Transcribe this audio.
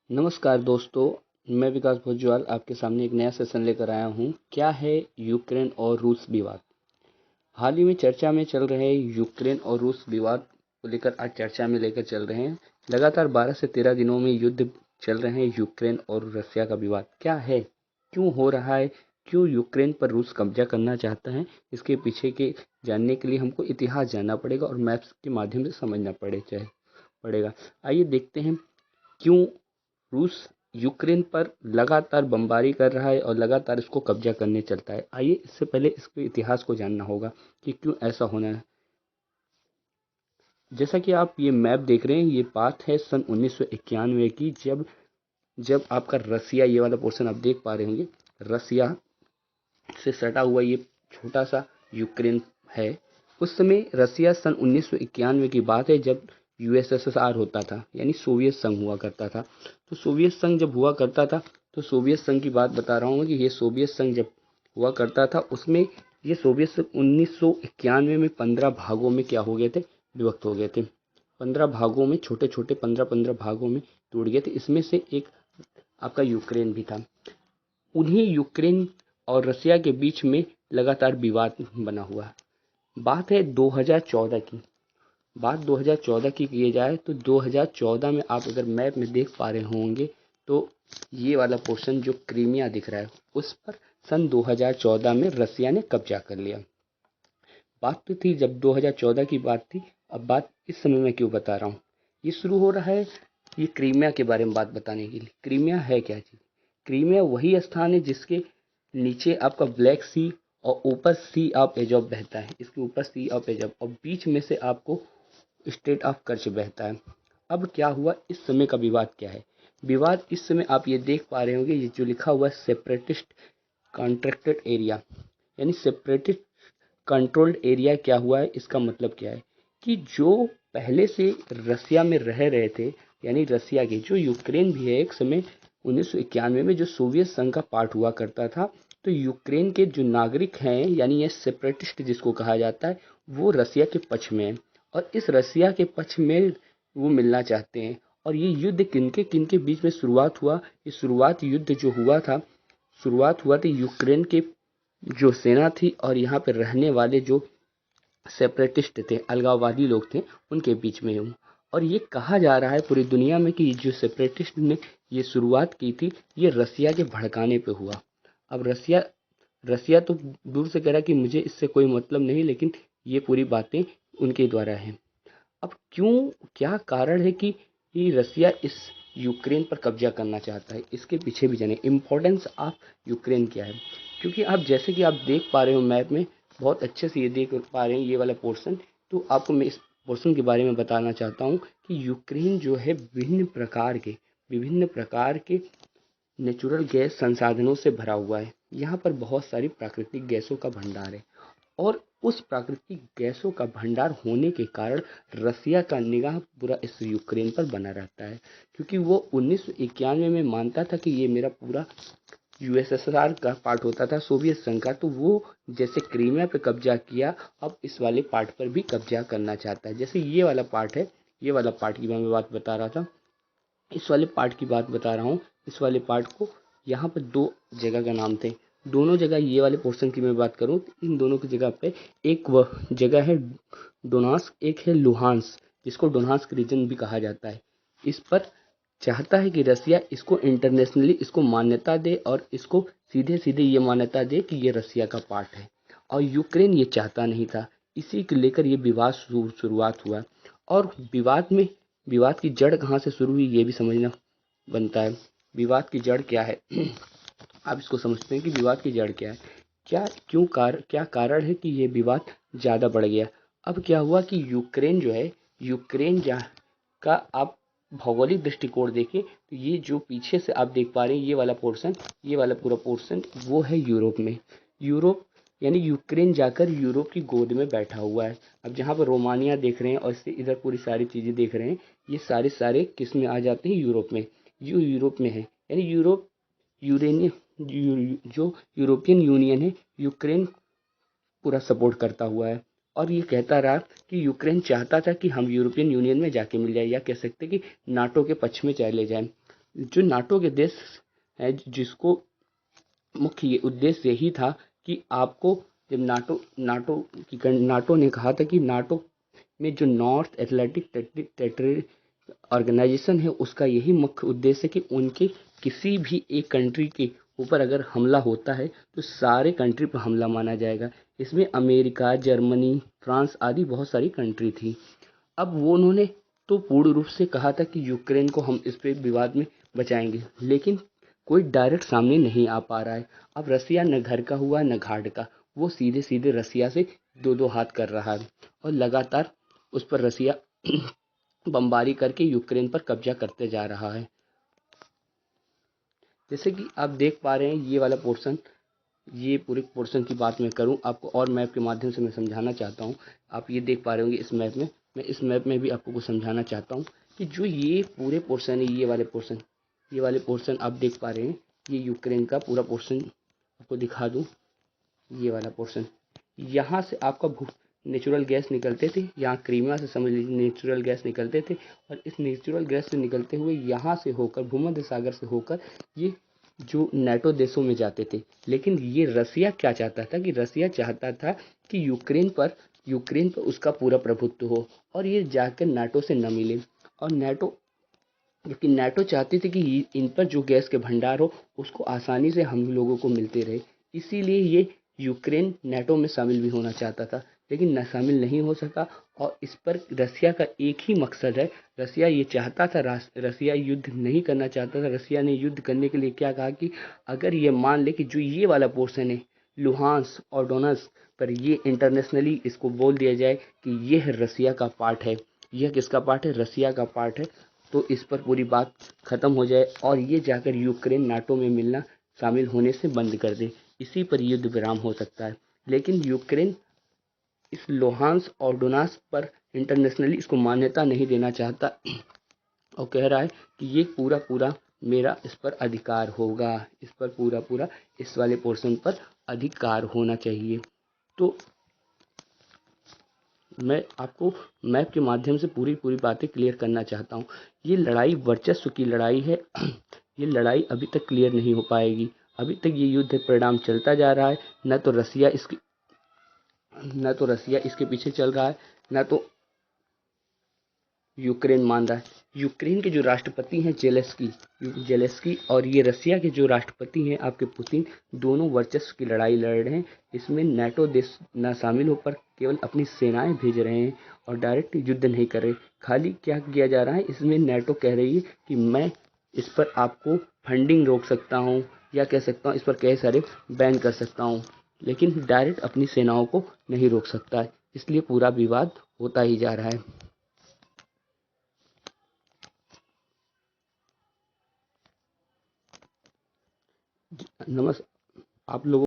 नमस्कार दोस्तों, मैं विकास भोजवाल आपके सामने एक नया सेशन लेकर आया हूँ। क्या है यूक्रेन और रूस विवाद? हाल ही में चर्चा में चल रहे यूक्रेन और रूस विवाद को लेकर आज चर्चा में लेकर चल रहे हैं। लगातार 12 से 13 दिनों में युद्ध चल रहे हैं। यूक्रेन और रसिया का विवाद क्या है, क्यों हो रहा है, क्यों यूक्रेन पर रूस कब्जा करना चाहता है? इसके पीछे के जानने के लिए हमको इतिहास जानना पड़ेगा और मैप्स के माध्यम से समझना पड़ेगा। आइए देखते हैं क्यों रूस यूक्रेन पर लगातार बमबारी कर रहा है और लगातार इसको कब्जा करने चलता है। आइए इससे पहले इसके इतिहास को जानना होगा कि क्यों ऐसा होना है। जैसा कि आप ये मैप देख रहे हैं, ये बात है सन 1991 की, जब जब आपका रसिया, ये वाला पोर्शन आप देख पा रहे होंगे, रसिया से सटा हुआ ये छोटा सा यूक्रेन है। उस समय रसिया सन 1991 की बात है, जब यूएसएसआर होता था, यानी सोवियत संघ हुआ करता था। तो सोवियत संघ जब हुआ करता था, तो सोवियत संघ की बात बता रहा हूँ कि ये सोवियत संघ जब हुआ करता था, उसमें ये सोवियत संघ 1991 में 15 भागों में क्या हो गए थे, विभक्त हो गए थे। 15 भागों में, छोटे छोटे 15-15 भागों में टूट गए थे। इसमें से एक आपका यूक्रेन भी था। उन्हीं यूक्रेन और रसिया के बीच में लगातार विवाद बना हुआ है। बात है 2014 की। बात 2014 की जाए तो 2014 में आप अगर मैप में देख पा रहे होंगे, तो ये वाला पोर्शन जो क्रीमिया दिख रहा है, उस पर सन 2014 में रसिया ने कब्जा कर लिया। बात तो थी जब 2014 की बात थी, अब बात इस समय में क्यों बता रहा हूँ, ये शुरू हो रहा है ये क्रीमिया के बारे में बात बताने के लिए। क्रीमिया है क्या चीज़? क्रीमिया वही स्थान है जिसके नीचे आपका ब्लैक सी और ऊपर सी ऑफ एजोव बहता है। इसके ऊपर सी ऑफ एजोव और बीच में से आपको स्टेट ऑफ कर्च बहता है। अब क्या हुआ, इस समय का विवाद क्या है? विवाद इस समय आप ये देख पा रहे होंगे, ये जो लिखा हुआ है सेपरेटिस्ट कॉन्ट्रैक्टेड एरिया, यानी सेपरेटिस्ट कंट्रोल्ड एरिया क्या हुआ है, इसका मतलब क्या है कि जो पहले से रसिया में रह रहे थे, यानी रसिया के जो यूक्रेन भी है, एक समय 1991 में जो सोवियत संघ का पार्ट हुआ करता था, तो यूक्रेन के जो नागरिक हैं, यानी ये सेपरेटिस्ट जिसको कहा जाता है, वो रसिया के पक्ष में है और इस रसिया के पक्ष में वो मिलना चाहते हैं। और ये युद्ध किनके बीच में शुरुआत हुआ? ये शुरुआत युद्ध जो हुआ था, शुरुआत हुआ थी यूक्रेन के जो सेना थी और यहाँ पे रहने वाले जो सेपरेटिस्ट थे, अलगाववादी लोग थे, उनके बीच में हूँ। और ये कहा जा रहा है पूरी दुनिया में कि जो सेपरेटिस्ट ने ये शुरुआत की थी, ये रसिया के भड़काने पे हुआ। अब रसिया रसिया तो दूर से कह रहा है कि मुझे इससे कोई मतलब नहीं, लेकिन ये पूरी बातें उनके द्वारा हैं। अब क्यों, क्या कारण है कि ये रसिया इस यूक्रेन पर कब्जा करना चाहता है? इसके पीछे भी जाने इम्पोर्टेंस ऑफ यूक्रेन क्या है। क्योंकि आप जैसे कि आप देख पा रहे हो मैप में, बहुत अच्छे से ये देख पा रहे हैं ये वाला पोर्शन, तो आपको मैं इस पोर्शन के बारे में बताना चाहता हूँ कि यूक्रेन जो है विभिन्न प्रकार के नेचुरल गैस संसाधनों से भरा हुआ है। यहाँ पर बहुत सारी प्राकृतिक गैसों का भंडार है और उस प्राकृतिक गैसों का भंडार होने के कारण रसिया का निगाह पूरा इस यूक्रेन पर बना रहता है। क्योंकि वो 1991 में मानता था कि ये मेरा पूरा यूएसएसआर का पार्ट होता था, सोवियत संघ का, तो वो जैसे क्रीमिया पे कब्जा किया, अब इस वाले पार्ट पर भी कब्जा करना चाहता है। जैसे ये वाला पार्ट है, ये वाला पार्ट की मैं बात बता रहा था, इस वाले पार्ट की बात बता रहा हूँ। इस वाले पार्ट को, यहाँ पर दो जगह का नाम थे, दोनों जगह, ये वाले पोर्शन की मैं बात करूँ तो इन दोनों की जगह पे एक वह जगह है डोनास्क, एक है लुहांस, जिसको डोनास्क रीजन भी कहा जाता है। इस पर चाहता है कि रसिया इसको इंटरनेशनली इसको मान्यता दे और इसको सीधे सीधे ये मान्यता दे कि ये रसिया का पार्ट है। और यूक्रेन ये चाहता नहीं था। इसी को लेकर ये विवाद शुरुआत हुआ। और विवाद की जड़ कहाँ से शुरू हुई, ये भी समझना बनता है। विवाद की जड़ क्या है? आप इसको समझते हैं कि विवाद की जड़ क्या है, क्या कारण है कि ये विवाद ज़्यादा बढ़ गया? अब क्या हुआ कि यूक्रेन जो है, यूक्रेन जहाँ का आप भौगोलिक दृष्टिकोण देखें तो ये जो पीछे से आप देख पा रहे हैं, ये वाला पोर्शन, ये वाला पूरा पोर्शन वो है यूरोप में। यूरोप यानी यूक्रेन जाकर यूरोप की गोद में बैठा हुआ है। अब जहाँ पर रोमानिया देख रहे हैं और इससे इधर पूरी सारी चीज़ें देख रहे हैं, ये सारे सारे किस में आ जाते हैं? यूरोप में। यूरोप में है, यानी यूरोप यूरेनियम जो यूरोपियन यूनियन है, यूक्रेन पूरा सपोर्ट करता हुआ है। और ये कहता रहा कि यूक्रेन चाहता था कि हम यूरोपियन यूनियन में जाके मिल जाए, या कह सकते कि नाटो के पक्ष में चले जाएं। जो नाटो के देश है, जिसको मुख्य ये उद्देश्य यही था कि आपको, जब नाटो ने कहा था कि नाटो में जो नॉर्थ एटलांटिक टेरिटरी ऑर्गेनाइजेशन है, उसका यही मुख्य उद्देश्य है कि उनके किसी भी एक कंट्री के ऊपर अगर हमला होता है तो सारे कंट्री पर हमला माना जाएगा। इसमें अमेरिका, जर्मनी, फ्रांस आदि बहुत सारी कंट्री थी। अब वो उन्होंने तो पूर्ण रूप से कहा था कि यूक्रेन को हम इस पे विवाद में बचाएंगे, लेकिन कोई डायरेक्ट सामने नहीं आ पा रहा है। अब रसिया न घर का हुआ न घाट का, वो सीधे सीधे रसिया से दो दो हाथ कर रहा है और लगातार उस पर रसिया बमबारी करके यूक्रेन पर कब्जा करते जा रहा है। जैसे कि आप देख पा रहे हैं ये वाला पोर्शन, ये पूरे पोर्शन की बात मैं करूं आपको और मैप के माध्यम से मैं समझाना चाहता हूं। आप ये देख पा रहे होंगे इस मैप में, मैं इस मैप में भी आपको कुछ समझाना चाहता हूं कि जो ये पूरे पोर्शन है, ये वाले पोर्शन आप देख पा रहे हैं, ये यूक्रेन का पूरा पोर्शन आपको दिखा दूं। ये वाला पोर्शन, यहाँ से आपका नेचुरल गैस निकलते थे, यहाँ क्रीमिया से समझ लीजिए नेचुरल गैस निकलते थे, और इस नेचुरल गैस से निकलते हुए यहाँ से होकर भूमध्य सागर से होकर ये जो नाटो देशों में जाते थे। लेकिन ये रसिया क्या चाहता था कि रसिया चाहता था कि यूक्रेन पर उसका पूरा प्रभुत्व हो और ये जाकर नाटो से न मिले। और नाटो, जबकि नाटो चाहती थी कि इन पर जो गैस के भंडार हो उसको आसानी से हम लोगों को मिलते रहे, इसीलिए ये यूक्रेन नाटो में शामिल भी होना चाहता था, लेकिन न शामिल नहीं हो सका। और इस पर रसिया का एक ही मकसद है, रसिया ये चाहता था, रसिया युद्ध नहीं करना चाहता था। रसिया ने युद्ध करने के लिए क्या कहा कि अगर ये मान ले कि जो ये वाला पोर्शन है लुहांस और डोनस पर, ये इंटरनेशनली इसको बोल दिया जाए कि यह रसिया का पार्ट है, यह किसका पार्ट है, रसिया का पार्ट है, तो इस पर पूरी बात खत्म हो जाए और ये जाकर यूक्रेन नाटो में मिलना, शामिल होने से बंद कर दे। इसी पर युद्ध विराम हो सकता है। लेकिन यूक्रेन इस लोहांस और डोनास पर इंटरनेशनली इसको मान्यता नहीं देना चाहता और कह रहा है कि ये पूरा पूरा मेरा इस पर अधिकार होगा, इस पर पूरा पूरा इस वाले पोर्शन पर अधिकार होना चाहिए। तो मैं आपको मैप के माध्यम से पूरी पूरी बातें क्लियर करना चाहता हूँ। ये लड़ाई वर्चस्व की लड़ाई है। ये लड़ाई अभी तक क्लियर नहीं हो पाएगी, अभी तक ये युद्ध परिणाम चलता जा रहा है। न तो रसिया इसके पीछे चल रहा है, न तो यूक्रेन मान रहा है। यूक्रेन के जो राष्ट्रपति हैं जेलेस्की और ये रसिया के जो राष्ट्रपति हैं आपके पुतिन, दोनों वर्चस्व की लड़ाई लड़ रहे हैं। इसमें नाटो देश ना शामिल होकर केवल अपनी सेनाएं भेज रहे हैं और डायरेक्ट युद्ध नहीं कर रहे। खाली क्या किया जा रहा है, इसमें नाटो कह रही है कि मैं इस पर आपको फंडिंग रोक सकता हूँ, या कह सकता हूँ इस पर कई सारे बैन कर सकता हूँ, लेकिन डायरेक्ट अपनी सेनाओं को नहीं रोक सकता है। इसलिए पूरा विवाद होता ही जा रहा है। नमस्कार आप लोगों